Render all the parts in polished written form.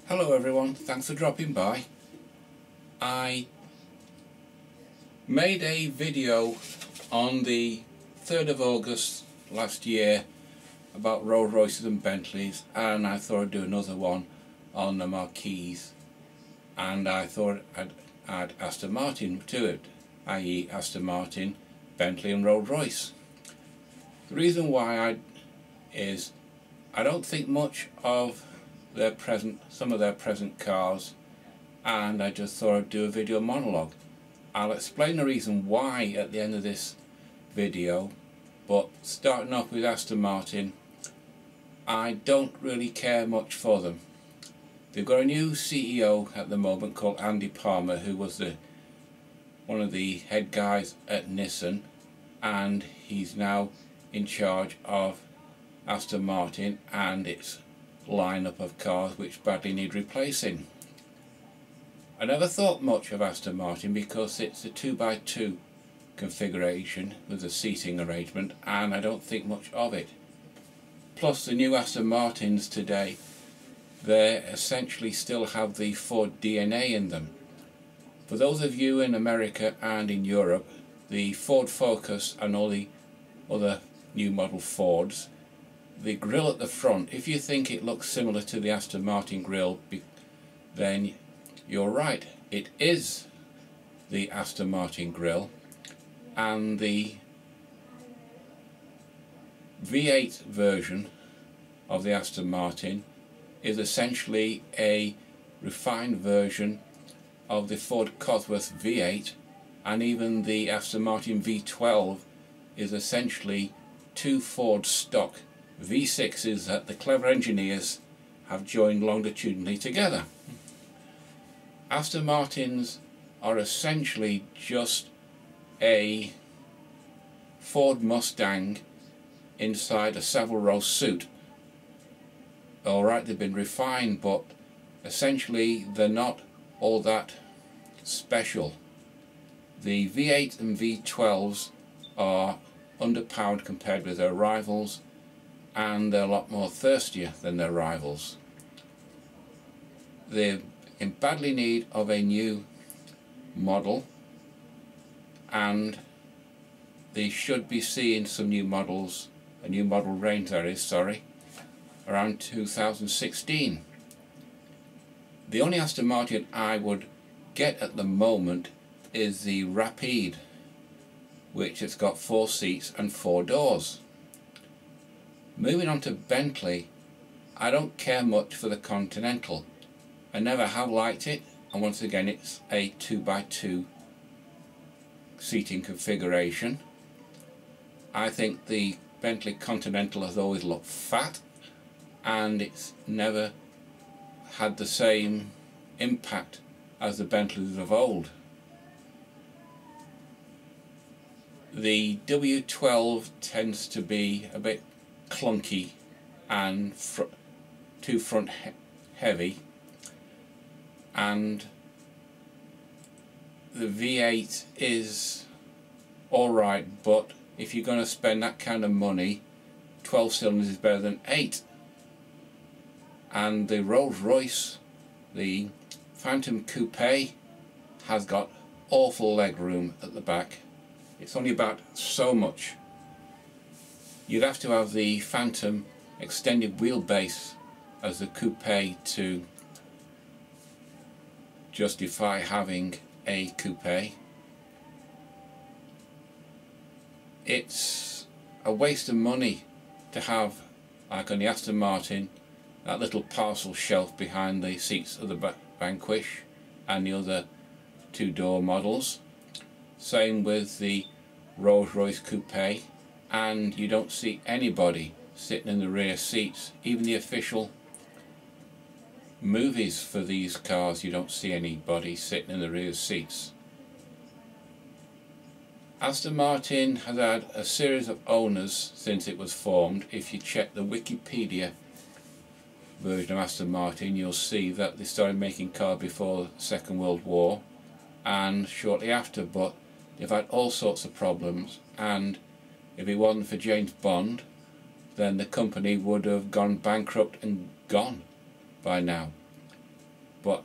Hello everyone, thanks for dropping by. I made a video on the 3rd of August last year about Rolls Royces and Bentleys, and I thought I'd do another one on the Marquis, and I thought I'd add Aston Martin to it, i.e. Aston Martin, Bentley and Rolls Royce. The reason why is I don't think much of some of their present cars, and I just thought I'd do a video monologue. I'll explain the reason why at the end of this video, but starting off with Aston Martin, I don't really care much for them. They've got a new CEO at the moment called Andy Palmer, who was one of the head guys at Nissan, and he's now in charge of Aston Martin and its lineup of cars which badly need replacing. I never thought much of Aston Martin because it's a 2x2 configuration with a seating arrangement, and I don't think much of it. Plus the new Aston Martins today, they essentially still have the Ford DNA in them. For those of you in America and in Europe, the Ford Focus and all the other new model Fords, the grille at the front, if you think it looks similar to the Aston Martin grille, then you're right. It is the Aston Martin grille, and the V8 version of the Aston Martin is essentially a refined version of the Ford Cosworth V8, and even the Aston Martin V12 is essentially two Ford stock V6s that the clever engineers have joined longitudinally together. Aston Martins are essentially just a Ford Mustang inside a Savile Row suit. Alright, they've been refined, but essentially they're not all that special. The V8 and V12s are underpowered compared with their rivals, and they're a lot more thirstier than their rivals. They're in badly need of a new model, and they should be seeing some new models, a new model range that is, around 2016. The only Aston Martin I would get at the moment is the Rapide, which has got 4 seats and 4 doors. Moving on to Bentley, I don't care much for the Continental. I never have liked it, and once again it's a 2x2 seating configuration. I think the Bentley Continental has always looked fat, and it's never had the same impact as the Bentleys of old. The W12 tends to be a bit clunky and too front heavy, and the V8 is alright, but if you're going to spend that kind of money, 12 cylinders is better than 8. And the Rolls Royce, the Phantom Coupe, has got awful leg room at the back. It's only about so much. You'd have to have the Phantom extended wheelbase as the coupe to justify having a coupe. It's a waste of money to have, like on the Aston Martin, that little parcel shelf behind the seats of the Vanquish and the other 2-door models. Same with the Rolls Royce Coupe, and you don't see anybody sitting in the rear seats. Even the official movies for these cars, you don't see anybody sitting in the rear seats. Aston Martin has had a series of owners since it was formed. If you check the Wikipedia version of Aston Martin, you'll see that they started making cars before the Second World War and shortly after, but they've had all sorts of problems, and if it wasn't for James Bond, then the company would have gone bankrupt and gone by now. but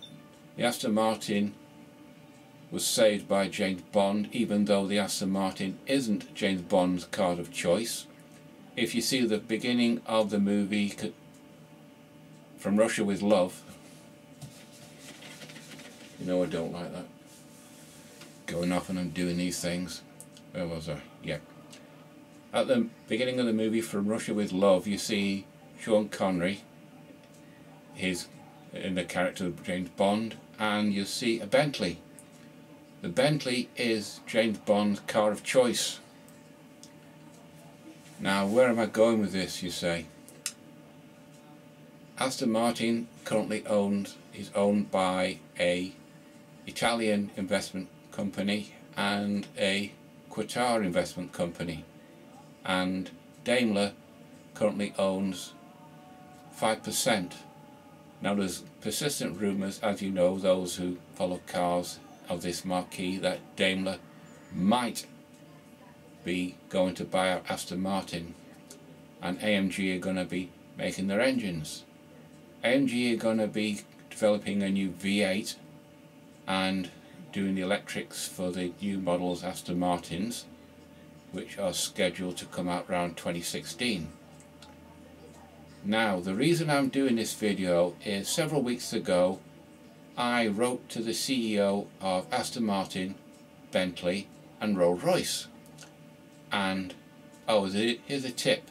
the Aston Martin was saved by James Bond, even though the Aston Martin isn't James Bond's car of choice. If you see the beginning of the movie From Russia with Love, you know I don't like that. Going off and I'm doing these things. Where was I? Yeah. At the beginning of the movie From Russia with Love, you see Sean Connery, he's in the character of James Bond, and you see a Bentley. The Bentley is James Bond's car of choice. Now, where am I going with this, you say? Aston Martin currently is owned by a Italian investment company and a Qatar investment company, and Daimler currently owns 5%. Now there's persistent rumours, as you know, those who follow cars of this marquee, that Daimler might be going to buy out Aston Martin, and AMG are going to be making their engines. AMG are going to be developing a new V8 and doing the electrics for the new models Aston Martins, which are scheduled to come out around 2016. Now, the reason I'm doing this video is several weeks ago I wrote to the CEO of Aston Martin, Bentley and Rolls Royce, and here's a tip: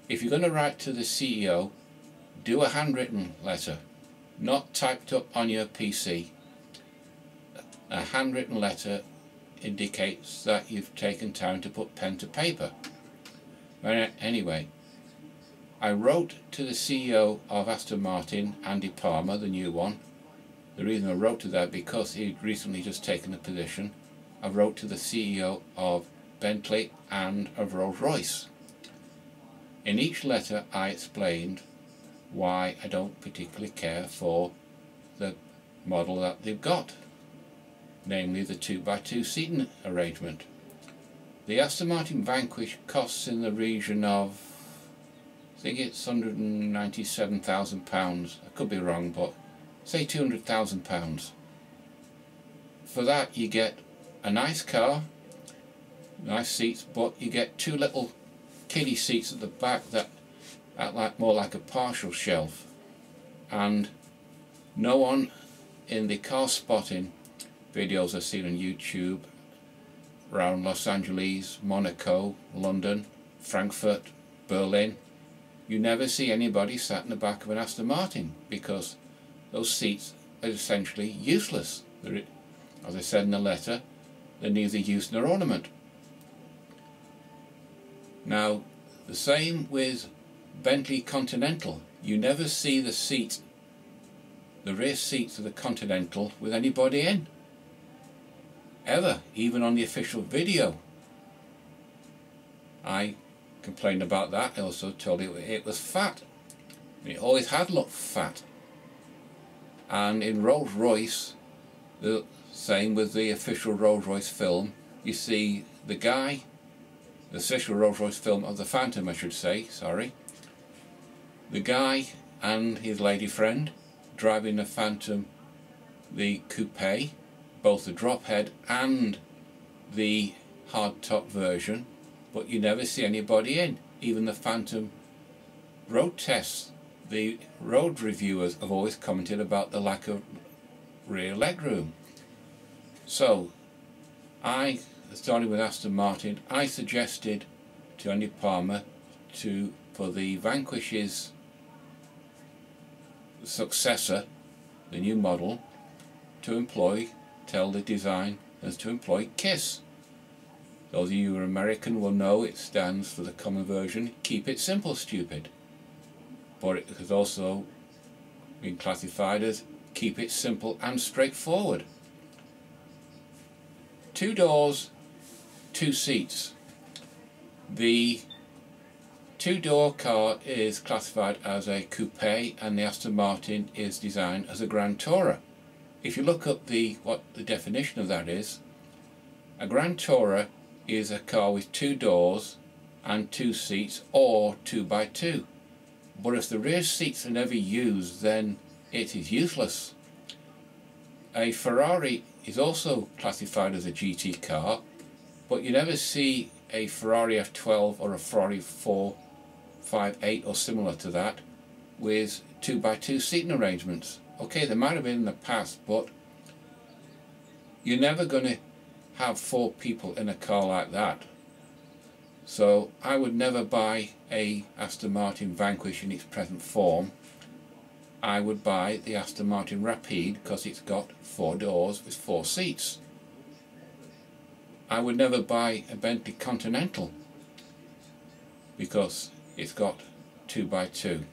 if you're going to write to the CEO, do a handwritten letter, not typed up on your PC. A handwritten letter indicates that you've taken time to put pen to paper. But anyway, I wrote to the CEO of Aston Martin, Andy Palmer, the new one. The reason I wrote to that because he'd recently just taken a position. I wrote to the CEO of Bentley and of Rolls Royce. In each letter I explained why I don't particularly care for the model that they've got, namely the 2x2 seating arrangement. The Aston Martin Vanquish costs in the region of, I think it's £197,000. I could be wrong, but say £200,000. For that you get a nice car, nice seats, but you get two little kiddie seats at the back that act more like a partial shelf, and no one in the car spotting videos I've seen on YouTube around Los Angeles, Monaco, London, Frankfurt, Berlin, you never see anybody sat in the back of an Aston Martin because those seats are essentially useless. As I said in the letter, they're neither use nor ornament. Now, the same with Bentley Continental. You never see the rear seats of the Continental with anybody in. Ever, even on the official video. I complained about that. I also told it was fat. It always had looked fat. And in Rolls Royce, the same with the official Rolls Royce film, you see the guy, the official Rolls Royce film of the Phantom, I should say, sorry, the guy and his lady friend driving the Phantom, the coupe, both the drop head and the hardtop version, but you never see anybody in. Even the Phantom road tests, the road reviewers have always commented about the lack of rear legroom. So I, starting with Aston Martin, I suggested to Andy Palmer for the Vanquish's successor, the new model, tell the designers to employ KISS. Those of you who are American will know it stands for the common version, keep it simple, stupid. But it has also been classified as keep it simple and straightforward. 2 doors, 2 seats. The 2-door car is classified as a coupe and the Aston Martin is designed as a Grand Tourer. If you look up what the definition of that is, a Grand Tourer is a car with 2 doors and 2 seats, or 2x2. But if the rear seats are never used, then it is useless. a Ferrari is also classified as a GT car, but you never see a Ferrari F12 or a Ferrari 458 or similar to that with 2x2 seating arrangements. Okay, there might have been in the past, but you're never going to have 4 people in a car like that. So I would never buy a Aston Martin Vanquish in its present form. I would buy the Aston Martin Rapide because it's got 4 doors with 4 seats. I would never buy a Bentley Continental because it's got 2x2.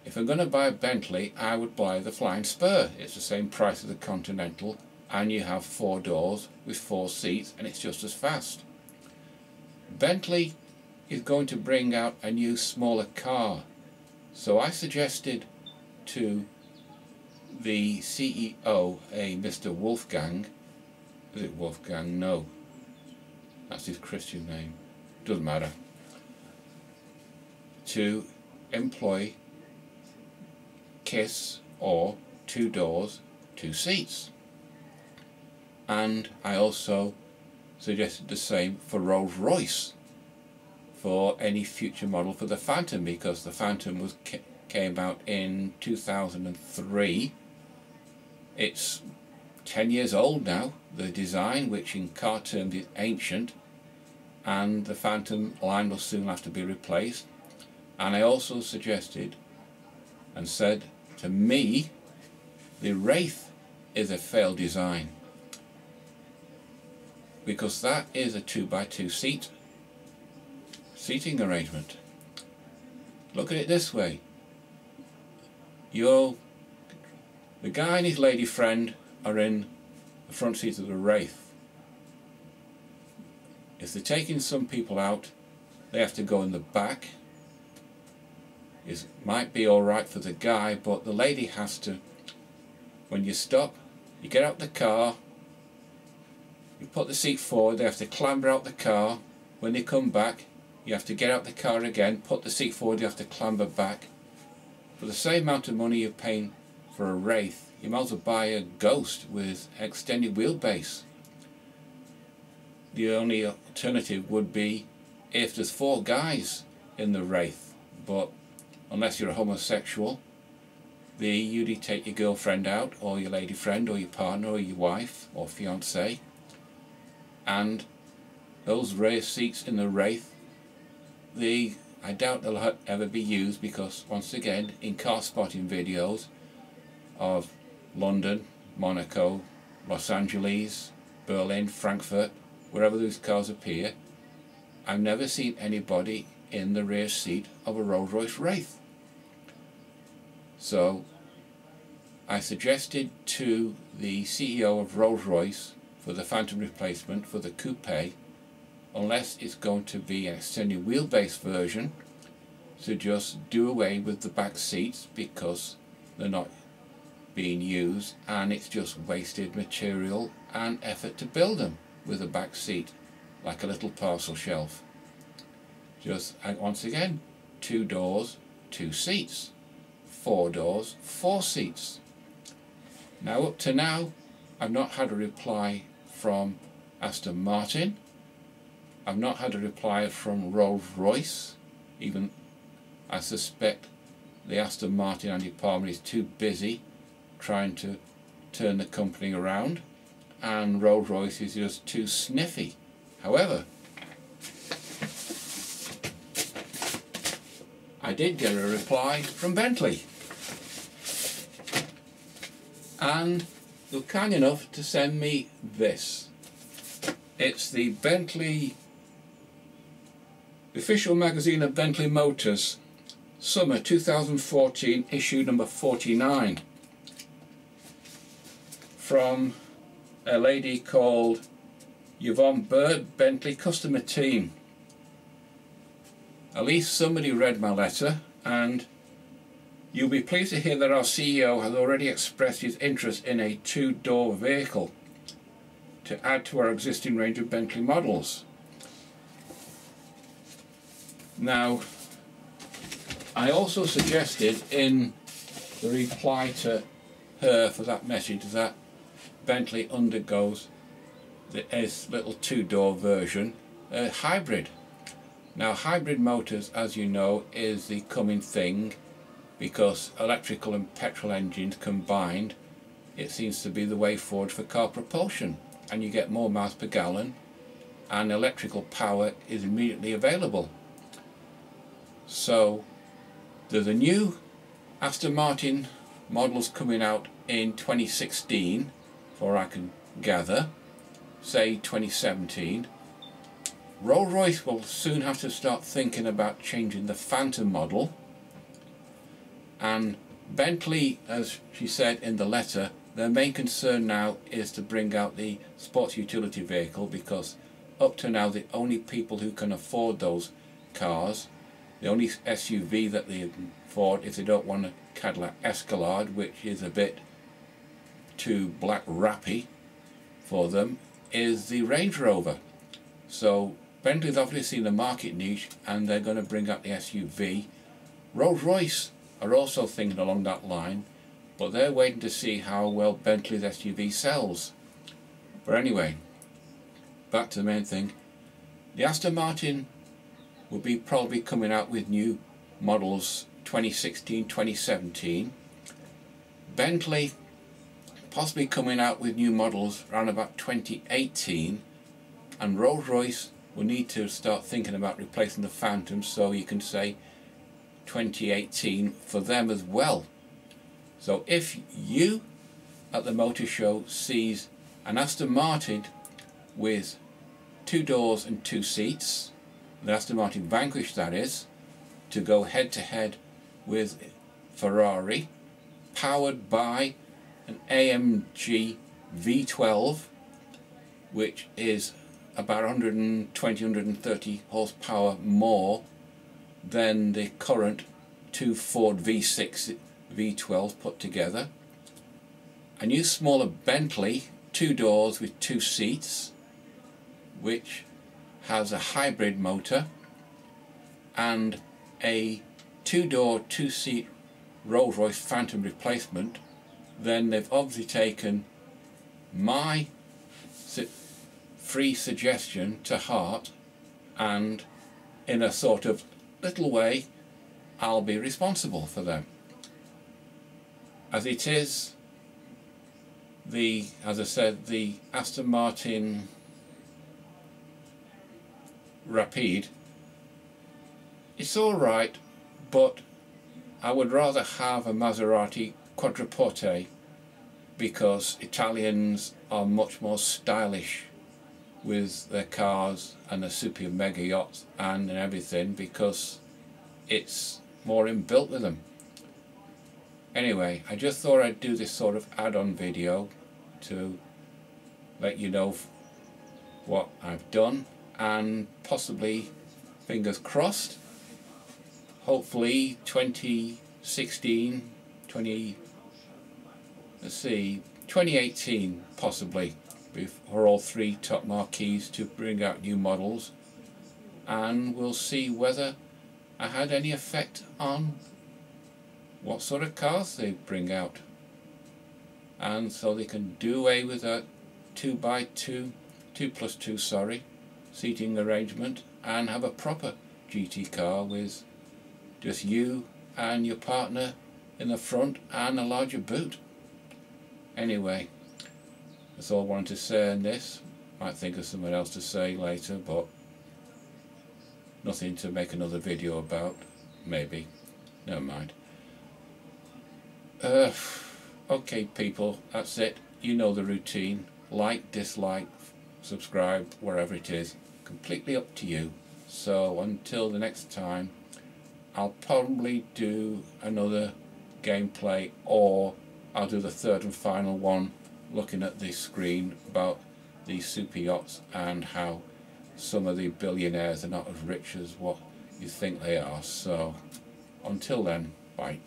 If I'm going to buy a Bentley, I would buy the Flying Spur. It's the same price as the Continental, and you have 4 doors with 4 seats, and it's just as fast. Bentley is going to bring out a new smaller car, so I suggested to the CEO, a Mr. Wolfgang, is it Wolfgang? No, that's his Christian name, doesn't matter, to employ KISS or 2 doors, 2 seats. And I also suggested the same for Rolls Royce for any future model for the Phantom, because the Phantom came out in 2003. It's 10 years old now, the design, which in car terms is ancient, and the Phantom line will soon have to be replaced. And I also suggested and said, to me, the Wraith is a failed design, because that is a 2x2 seating arrangement. Look at it this way. The guy and his lady friend are in the front seat of the Wraith. If they're taking some people out, they have to go in the back. It might be alright for the guy, but the lady has to, when you stop, you get out the car, you put the seat forward, they have to clamber out the car. When they come back, you have to get out the car again, put the seat forward, you have to clamber back. For the same amount of money you're paying for a Wraith, you might as well buy a Ghost with extended wheelbase. The only alternative would be if there's 4 guys in the Wraith, but unless you're a homosexual, you'd take your girlfriend out, or your lady friend, or your partner, or your wife, or fiancé, and those rear seats in the Wraith, I doubt they'll ever be used, because once again, in car spotting videos of London, Monaco, Los Angeles, Berlin, Frankfurt, wherever those cars appear, I've never seen anybody in the rear seat of a Rolls Royce Wraith. So I suggested to the CEO of Rolls Royce for the Phantom replacement for the coupe, unless it's going to be an extended wheelbase version, to just do away with the back seats, because they're not being used and it's just wasted material and effort to build them with a back seat like a little parcel shelf. Just, and once again, 2 doors, 2 seats, 4 doors, 4 seats. Now, up to now, I've not had a reply from Aston Martin. I've not had a reply from Rolls Royce. Even I suspect the Aston Martin Andy Palmer is too busy trying to turn the company around, and Rolls Royce is just too sniffy. However, I did get a reply from Bentley, and they were kind enough to send me this. It's the Bentley, the official magazine of Bentley Motors, Summer 2014, issue number 49, from a lady called Yvonne Bird, Bentley Customer Team. At least somebody read my letter, and you'll be pleased to hear that our CEO has already expressed his interest in a 2-door vehicle to add to our existing range of Bentley models. Now, I also suggested in the reply to her for that message that Bentley undergoes this little two-door version, a hybrid. Now hybrid motors, as you know, is the coming thing, because electrical and petrol engines combined, it seems to be the way forward for car propulsion, and you get more miles per gallon and electrical power is immediately available. So there's a new Aston Martin models coming out in 2016, for I can gather, say 2017. Rolls Royce will soon have to start thinking about changing the Phantom model, and Bentley, as she said in the letter, their main concern now is to bring out the sports utility vehicle, because up to now the only people who can afford those cars, the only SUV that they afford if they don't want a Cadillac Escalade, which is a bit too black rappy for them, is the Range Rover. So Bentley's obviously seen the market niche and they're going to bring up the SUV. Rolls Royce are also thinking along that line, but they're waiting to see how well Bentley's SUV sells. But anyway, back to the main thing. The Aston Martin will be probably coming out with new models 2016, 2017. Bentley possibly coming out with new models around about 2018, and Rolls Royce will need to start thinking about replacing the Phantom, so you can say 2018 for them as well. So if you at the motor show sees an Aston Martin with 2 doors and 2 seats, the Aston Martin Vanquish that is, to go head to head with Ferrari, powered by an AMG V12, which is about 120-130 horsepower more than the current 2 Ford V6 V12 put together. A new smaller Bentley, 2 doors with 2 seats, which has a hybrid motor, and a 2-door, 2-seat Rolls Royce Phantom replacement. Then they've obviously taken my free suggestion to heart, and in a sort of little way I'll be responsible for them. As it is, as I said, the Aston Martin Rapide, it's alright, but I would rather have a Maserati Quattroporte, because Italians are much more stylish with their cars and their super mega yachts and everything, because it's more inbuilt with them. Anyway, I just thought I'd do this sort of add-on video to let you know what I've done, and possibly, fingers crossed, hopefully 2016, 2018 possibly, for all 3 top marquees to bring out new models, and we'll see whether I had any effect on what sort of cars they bring out, and so they can do away with a 2x2, 2+2 sorry, seating arrangement, and have a proper GT car with just you and your partner in the front and a larger boot. Anyway, that's all I wanted to say on this. Might think of something else to say later, but nothing to make another video about, maybe. Never mind. Okay people, that's it. You know the routine. Like, dislike, subscribe, wherever it is. Completely up to you. So until the next time, I'll probably do another gameplay, or I'll do the 3rd and final one, looking at the screen about these super yachts and how some of the billionaires are not as rich as what you think they are. So until then, bye.